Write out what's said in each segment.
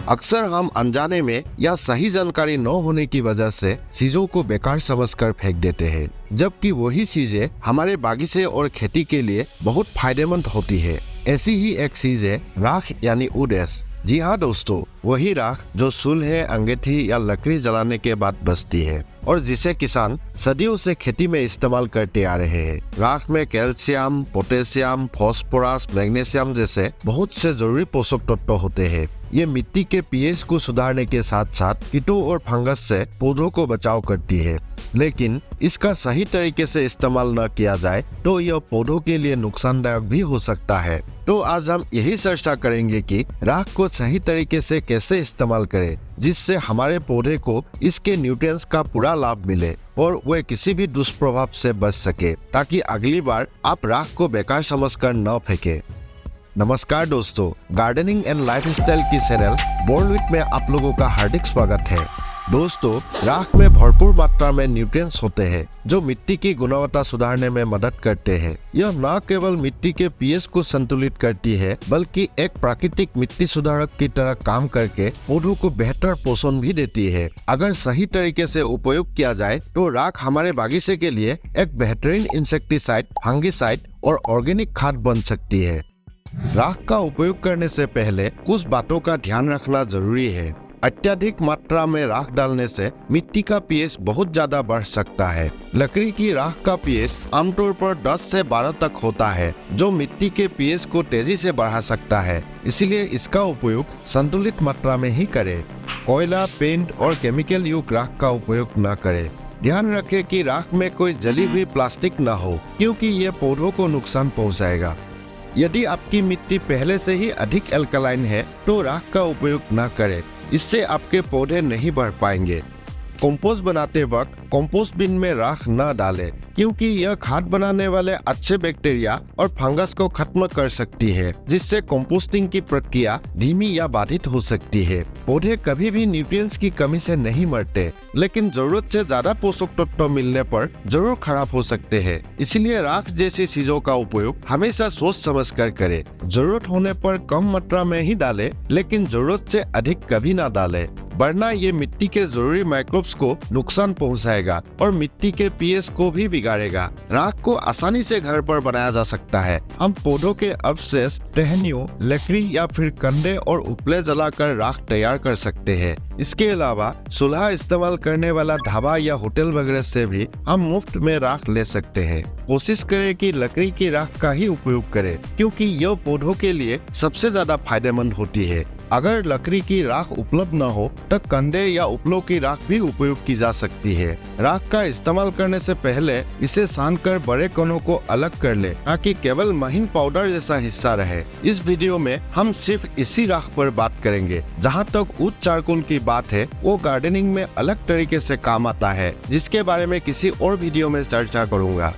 अक्सर हम अनजाने में या सही जानकारी न होने की वजह से चीजों को बेकार समझकर फेंक देते हैं, जबकि वही चीजें हमारे बागीचे और खेती के लिए बहुत फायदेमंद होती है। ऐसी ही एक चीज है राख यानी वुड एश। जी हाँ दोस्तों, वही राख जो चूल्हे, अंगीठी या लकड़ी जलाने के बाद बचती है और जिसे किसान सदियों से खेती में इस्तेमाल करते आ रहे हैं। राख में कैल्शियम, पोटेशियम, फास्फोरस, मैग्नीशियम जैसे बहुत से जरूरी पोषक तत्व होते हैं। ये मिट्टी के पीएच को सुधारने के साथ साथ कीटों और फंगस से पौधों को बचाव करती है, लेकिन इसका सही तरीके से इस्तेमाल न किया जाए तो यह पौधों के लिए नुकसानदायक भी हो सकता है। तो आज हम यही चर्चा करेंगे कि राख को सही तरीके से कैसे इस्तेमाल करें, जिससे हमारे पौधे को इसके न्यूट्रिएंट्स का पूरा लाभ मिले और वे किसी भी दुष्प्रभाव से बच सके, ताकि अगली बार आप राख को बेकार समझकर न फेंके। नमस्कार दोस्तों, गार्डनिंग एंड लाइफस्टाइल की चैनल बोर्नविथ में आप लोगों का हार्दिक स्वागत है। दोस्तों, राख में भरपूर मात्रा में न्यूट्रिएंट्स होते हैं जो मिट्टी की गुणवत्ता सुधारने में मदद करते हैं। यह न केवल मिट्टी के पीएच को संतुलित करती है, बल्कि एक प्राकृतिक मिट्टी सुधारक की तरह काम करके पौधों को बेहतर पोषण भी देती है। अगर सही तरीके से उपयोग किया जाए तो राख हमारे बागीचे के लिए एक बेहतरीन इंसेक्टिसाइड, फंगिसाइड और ऑर्गेनिक खाद बन सकती है। राख का उपयोग करने से पहले कुछ बातों का ध्यान रखना जरूरी है। अत्यधिक मात्रा में राख डालने से मिट्टी का पीएच बहुत ज्यादा बढ़ सकता है। लकड़ी की राख का पीएच आमतौर पर 10 से 12 तक होता है, जो मिट्टी के पीएच को तेजी से बढ़ा सकता है। इसलिए इसका उपयोग संतुलित मात्रा में ही करें। कोयला, पेंट और केमिकल युक्त राख का उपयोग न करें। ध्यान रखें कि राख में कोई जली हुई प्लास्टिक न हो, क्योंकि ये पौधों को नुकसान पहुंचाएगा। यदि आपकी मिट्टी पहले से ही अधिक एल्कलाइन है तो राख का उपयोग न करें, इससे आपके पौधे नहीं बढ़ पाएंगे। कंपोस्ट बनाते वक्त कंपोस्ट बिन में राख न डालें, क्योंकि यह खाद बनाने वाले अच्छे बैक्टीरिया और फंगस को खत्म कर सकती है, जिससे कंपोस्टिंग की प्रक्रिया धीमी या बाधित हो सकती है। पौधे कभी भी न्यूट्रिएंट्स की कमी से नहीं मरते, लेकिन जरूरत से ज्यादा पोषक तत्व मिलने पर जरूर खराब हो सकते हैं। इसलिए राख जैसी चीजों का उपयोग हमेशा सोच समझ कर करें। जरूरत होने पर कम मात्रा में ही डालें, लेकिन जरूरत से अधिक कभी ना डालें, वरना ये मिट्टी के जरूरी माइक्रोब्स को नुकसान पहुंचाएगा और मिट्टी के पीएच को भी बिगाड़ेगा। राख को आसानी से घर पर बनाया जा सकता है। हम पौधों के अवशेष, टहनियों, लकड़ी या फिर कंडे और उपले जलाकर राख तैयार कर सकते हैं। इसके अलावा चूल्हा इस्तेमाल करने वाला ढाबा या होटल वगैरह से भी हम मुफ्त में राख ले सकते हैं। कोशिश करें कि लकड़ी की राख का ही उपयोग करें, क्योंकि यह पौधों के लिए सबसे ज्यादा फायदेमंद होती है। अगर लकड़ी की राख उपलब्ध न हो तो कंडे या उपलों की राख भी उपयोग की जा सकती है। राख का इस्तेमाल करने से पहले इसे सानकर बड़े कणों को अलग कर ले, ताकि केवल महीन पाउडर जैसा हिस्सा रहे। इस वीडियो में हम सिर्फ इसी राख पर बात करेंगे। जहां तक उच्च चारकोल की बात है, वो गार्डनिंग में अलग तरीके से काम आता है, जिसके बारे में किसी और वीडियो में चर्चा करूंगा।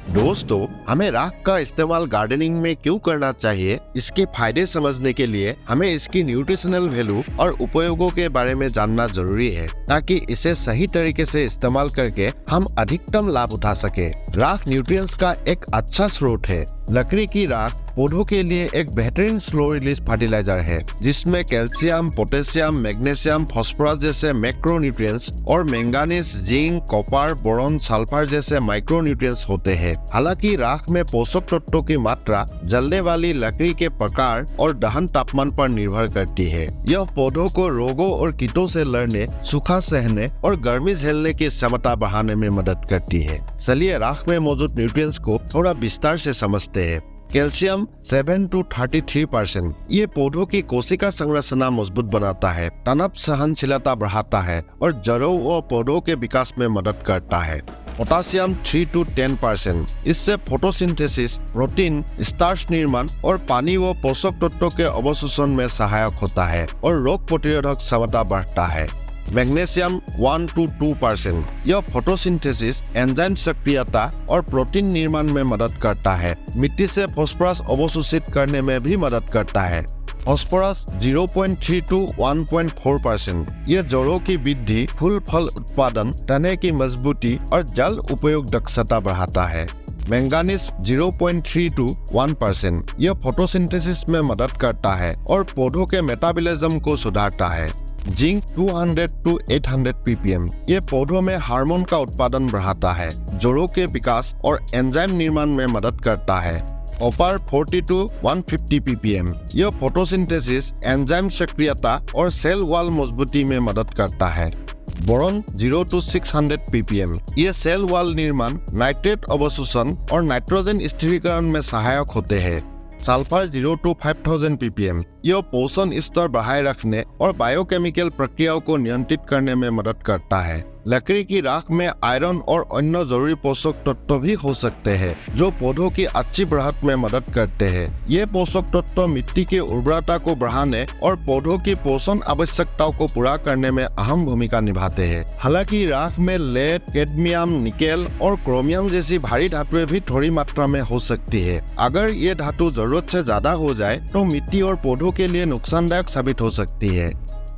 दोस्तों, हमें राख का इस्तेमाल गार्डनिंग में क्यों करना चाहिए, इसके फायदे समझने के लिए हमें इसकी न्यूट्रिशनल वैल्यू और उपयोगों के बारे में जानना जरूरी है, ताकि इसे सही तरीके से इस्तेमाल करके हम अधिकतम लाभ उठा सके। राख न्यूट्रिएंट्स का एक अच्छा स्रोत है। लकड़ी की राख पौधों के लिए एक बेहतरीन स्लो रिलीज फर्टिलाइजर है, जिसमें कैल्शियम, पोटेशियम, मैग्नीशियम, फास्फोरस जैसे मैक्रो न्यूट्रिएंट्स और manganese, zinc, copper, boron, sulphur जैसे माइक्रो न्यूट्रिएंट्स होते हैं। हालांकि राख में पोषक तत्वों की मात्रा जलने वाली लकड़ी के प्रकार और दहन तापमान पर निर्भर करती है। यह पौधों को रोगों और कीटों से लड़ने, सूखा सहने और गर्मी झेलने की क्षमता बढ़ाने में मदद करती है। चलिए राख में मौजूद न्यूट्रिएंट्स को थोड़ा विस्तार से समझते हैं। Calcium 7 to 33%। ये पौधों की कोशिका संरचना मजबूत बनाता है, तनाव सहनशीलता बढ़ाता है और जड़ों व पौधों के विकास में मदद करता है। Potassium 3 to 10%। इससे फोटोसिंथेसिस, प्रोटीन, स्टार्च निर्माण और पानी व पोषक तत्वों के अवशोषण में सहायक होता है और रोग प्रतिरोधक क्षमता बढ़ता है। Magnesium 1 to 2%। यह फोटोसिंथेसिस, एंजाइम सक्रियता और प्रोटीन निर्माण में मदद करता है। मिट्टी से फास्फोरस अवशोषित करने में भी मदद करता है। Phosphorus 0.3 to 1.4%। यह जड़ों की वृद्धि, फूल फल उत्पादन, तने की मजबूती और जल उपयोग दक्षता बढ़ाता है। Manganese 0.3 to 1%। यह फोटोसिंथेसिस में मदद करता है और पौधों के मेटाबॉलिज्म को सुधारता है। Zinc 200 to 800 ppm। ये पौधों में हार्मोन का उत्पादन बढ़ाता है, जोड़ों के विकास और एंजाइम निर्माण में मदद करता है। Copper 40 to 150 ppm। यह फोटोसिंथेसिस, एंजाइम सक्रियता और सेल वॉल मजबूती में मदद करता है। Boron 0 to 600 ppm। ये सेल वॉल निर्माण, नाइट्रेट अवशोषण और नाइट्रोजन स्थिरीकरण में सहायक होते हैं। Sulphur 0 to 5000 ppm। यह पोषण स्तर बढ़ाए रखने और बायोकेमिकल प्रक्रियाओं को नियंत्रित करने में मदद करता है। लकड़ी की राख में आयरन और अन्य जरूरी पोषक तत्व भी हो सकते हैं, जो पौधों की अच्छी बढ़त में मदद करते हैं। ये पोषक तत्व मिट्टी की उर्वरता को बढ़ाने और पौधों की पोषण आवश्यकताओं को पूरा करने में अहम भूमिका निभाते हैं। हालांकि राख में लेड, कैडमियम, निकेल और क्रोमियम जैसी भारी धातुएं भी थोड़ी मात्रा में हो सकती है। अगर ये धातु जरूरत से ज्यादा हो जाए तो मिट्टी और पौधों के लिए नुकसानदायक साबित हो सकती है।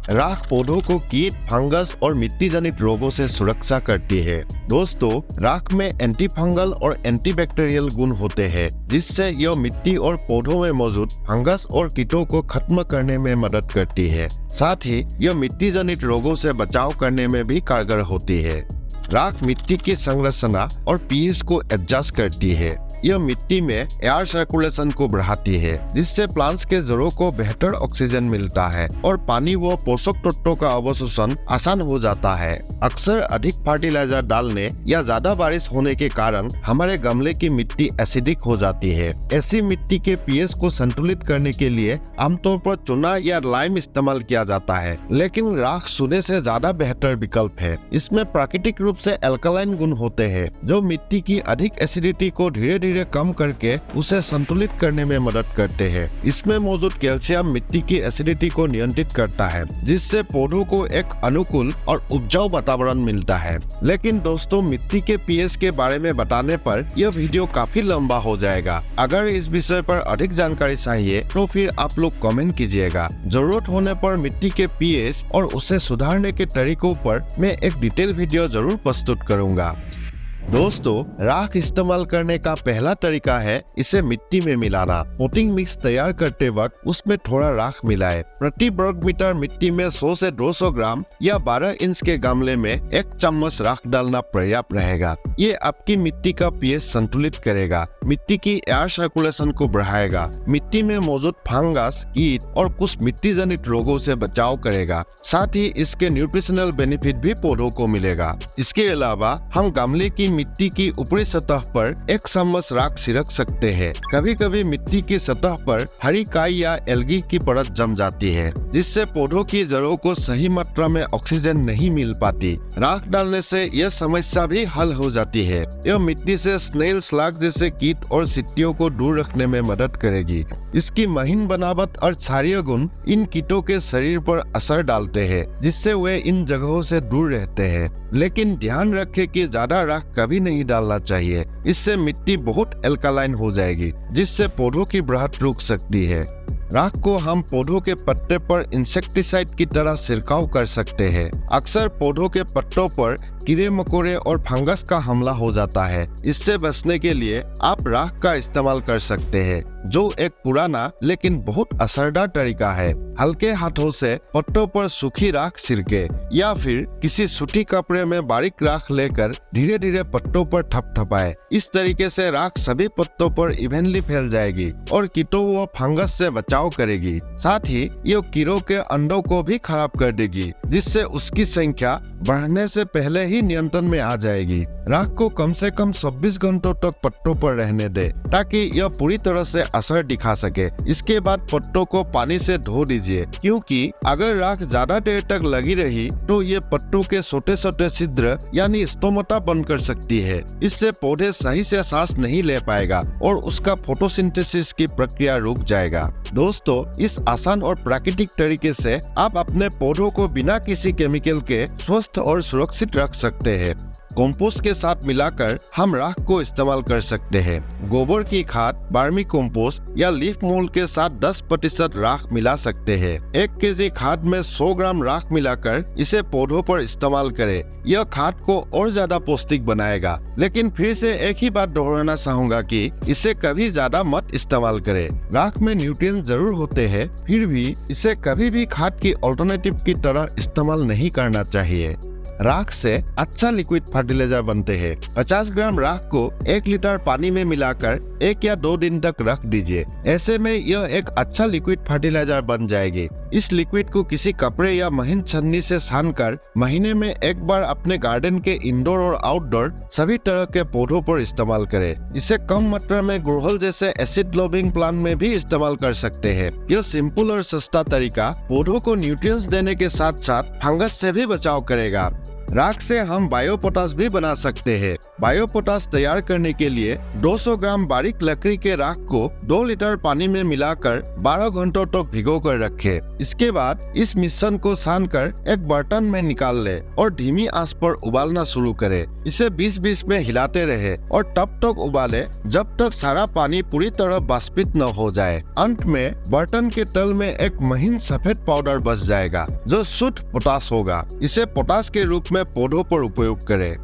राख पौधों को कीट, फंगस और मिट्टी जनित रोगों से सुरक्षा करती है। दोस्तों, राख में एंटी फंगल और एंटीबैक्टीरियल गुण होते हैं, जिससे यह मिट्टी और पौधों में मौजूद फंगस और कीटों को खत्म करने में मदद करती है। साथ ही यह मिट्टी जनित रोगों से बचाव करने में भी कारगर होती है। राख मिट्टी की संरचना और पीएच को एडजस्ट करती है। यह मिट्टी में एयर सर्कुलेशन को बढ़ाती है, जिससे प्लांट्स के जड़ों को बेहतर ऑक्सीजन मिलता है और पानी व पोषक तत्वों का अवशोषण आसान हो जाता है। अक्सर अधिक फर्टिलाइजर डालने या ज्यादा बारिश होने के कारण हमारे गमले की मिट्टी एसिडिक हो जाती है। ऐसी मिट्टी के पीएच को संतुलित करने के लिए आमतौर पर चूना या लाइम इस्तेमाल किया जाता है, लेकिन राख चूने से ज्यादा बेहतर विकल्प है। इसमें प्राकृतिक रूप से एल्कलाइन गुण होते हैं, जो मिट्टी की अधिक एसिडिटी को धीरे धीरे कम करके उसे संतुलित करने में मदद करते हैं। इसमें मौजूद कैल्शियम मिट्टी की एसिडिटी को नियंत्रित करता है, जिससे पौधों को एक अनुकूल और उपजाऊ वातावरण मिलता है। लेकिन दोस्तों, मिट्टी के पीएच के बारे में बताने पर यह वीडियो काफी लंबा हो जाएगा। अगर इस विषय पर अधिक जानकारी चाहिए तो फिर आप लोग कमेंट कीजिएगा। जरूरत होने पर मिट्टी के पीएच और उसे सुधारने के तरीकों पर मैं एक डिटेल वीडियो जरूर प्रस्तुत करूंगा। दोस्तों, राख इस्तेमाल करने का पहला तरीका है इसे मिट्टी में मिलाना। पोटिंग मिक्स तैयार करते वक्त उसमें थोड़ा राख मिलाएं। प्रति वर्ग मीटर मिट्टी में 100 से 200 ग्राम या 12 इंच के गमले में 1 चम्मच राख डालना पर्याप्त रहेगा। ये आपकी मिट्टी का पीएच संतुलित करेगा, मिट्टी की एयर सर्कुलेशन को बढ़ाएगा, मिट्टी में मौजूद फंगस, कीट और कुछ मिट्टी जनित रोगों से बचाव करेगा। साथ ही इसके न्यूट्रिशनल बेनिफिट भी पौधों को मिलेगा। इसके अलावा हम गमले की मिट्टी की ऊपरी सतह पर 1 चम्मच राख छिड़क सकते हैं। कभी कभी मिट्टी की सतह पर हरी काई या एल्गी की परत जम जाती है, जिससे पौधों की जड़ों को सही मात्रा में ऑक्सीजन नहीं मिल पाती। राख डालने से यह समस्या भी हल हो जाती है। यह मिट्टी से स्नेल स्लग जैसे कीट और चिट्टियों को दूर रखने में मदद करेगी। इसकी महीन बनावट और क्षारीय गुण इन कीटों के शरीर पर असर डालते हैं, जिससे वे इन जगहों से दूर रहते हैं। लेकिन ध्यान रखें कि ज्यादा राख कभी नहीं डालना चाहिए। इससे मिट्टी बहुत एल्कलाइन हो जाएगी, जिससे पौधों की बढ़त रुक सकती है। राख को हम पौधों के पत्ते पर इंसेक्टिसाइड की तरह छिड़काव कर सकते हैं। अक्सर पौधों के पत्तों पर कीड़े मकोड़े और फंगस का हमला हो जाता है। इससे बचने के लिए आप राख का इस्तेमाल कर सकते हैं, जो एक पुराना लेकिन बहुत असरदार तरीका है। हल्के हाथों से पत्तों पर सूखी राख छिड़के या फिर किसी सूती कपड़े में बारीक राख लेकर धीरे धीरे पत्तों पर थपथपाए। इस तरीके से राख सभी पत्तों पर इवनली फैल जाएगी और कीटों व फंगस से बचाव करेगी। साथ ही ये कीड़ों के अंडों को भी खराब कर देगी, जिससे उसकी संख्या बढ़ने से पहले ही नियंत्रण में आ जाएगी। राख को कम से कम 26 घंटों तक पत्तों पर रहने दे, ताकि यह पूरी तरह से असर दिखा सके। इसके बाद पत्तों को पानी से धो दीजिए, क्योंकि अगर राख ज्यादा देर तक लगी रही तो ये पत्तों के छोटे छोटे छिद्र यानी स्टोमाटा बंद कर सकती है। इससे पौधे सही से सांस नहीं ले पाएगा और उसका फोटोसिंथेसिस की प्रक्रिया रुक जाएगा। दोस्तों, इस आसान और प्राकृतिक तरीके से आप अपने पौधों को बिना किसी केमिकल के स्वस्थ और सुरक्षित रख सकते हैं। कंपोस्ट के साथ मिलाकर हम राख को इस्तेमाल कर सकते हैं। गोबर की खाद, वर्मी कंपोस्ट या लीफ मोल्ड के साथ 10% राख मिला सकते हैं। 1 केजी खाद में 100 ग्राम राख मिलाकर इसे पौधों पर इस्तेमाल करें। यह खाद को और ज्यादा पौष्टिक बनाएगा। लेकिन फिर से एक ही बात दोहराना चाहूंगा कि इसे कभी ज्यादा मत इस्तेमाल करें। राख में न्यूट्रिएंट जरूर होते हैं, फिर भी इसे कभी भी खाद की अल्टरनेटिव की तरह इस्तेमाल नहीं करना चाहिए। राख से अच्छा लिक्विड फर्टिलाइजर बनते हैं। 50 ग्राम राख को 1 लीटर पानी में मिलाकर 1 या 2 दिन तक रख दीजिए। ऐसे में यह एक अच्छा लिक्विड फर्टिलाइजर बन जाएगी। इस लिक्विड को किसी कपड़े या महीन छन्नी से छानकर महीने में एक बार अपने गार्डन के इंडोर और आउटडोर सभी तरह के पौधों पर इस्तेमाल करें। इसे कम मात्रा में गुड़हल जैसे एसिड लविंग प्लांट में भी इस्तेमाल कर सकते हैं। यह सिंपल और सस्ता तरीका पौधों को न्यूट्रिएंट्स देने के साथ साथ फंगस से भी बचाव करेगा। राख से हम बायो पोटाश भी बना सकते हैं। बायो पोटाश तैयार करने के लिए 200 ग्राम बारीक लकड़ी के राख को 2 लीटर पानी में मिलाकर 12 घंटों तक भिगो कर रखें। इसके बाद इस मिश्रण को छानकर एक बर्तन में निकाल ले और धीमी आंच पर उबालना शुरू करें। इसे 20-20 में हिलाते रहे और तब तक उबाले जब तक सारा पानी पूरी तरह वाष्पित न हो जाए। अंत में बर्तन के तल में एक महीन सफेद पाउडर बच जाएगा जो शुद्ध पोटाश होगा। इसे पोटाश के रूप में पौधों पर उपयोग करें।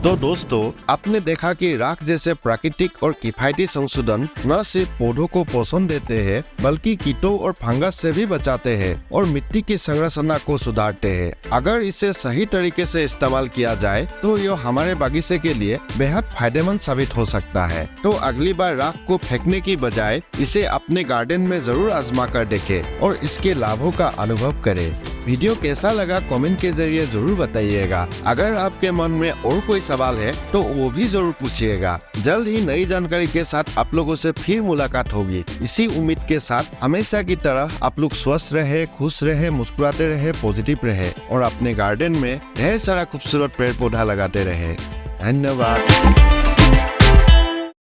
तो दोस्तों, आपने देखा कि राख जैसे प्राकृतिक और किफायती संशोधन न सिर्फ पौधों को पोषण देते हैं बल्कि कीटों और फंगस से भी बचाते हैं और मिट्टी की संरचना को सुधारते हैं। अगर इसे सही तरीके से इस्तेमाल किया जाए तो यह हमारे बगीचे के लिए बेहद फायदेमंद साबित हो सकता है। तो अगली बार राख को फेंकने की बजाय इसे अपने गार्डन में जरूर आजमा कर देखें और इसके लाभों का अनुभव करें। वीडियो कैसा लगा कमेंट के जरिए जरूर बताइएगा। अगर आपके मन में और कोई सवाल है तो वो भी जरूर पूछिएगा। जल्द ही नई जानकारी के साथ आप लोगों से फिर मुलाकात होगी। इसी उम्मीद के साथ हमेशा की तरह आप लोग स्वस्थ रहे, खुश रहे, मुस्कुराते रहे, पॉजिटिव रहे और अपने गार्डन में ढेर सारा खूबसूरत पेड़ पौधा लगाते रहे। धन्यवाद।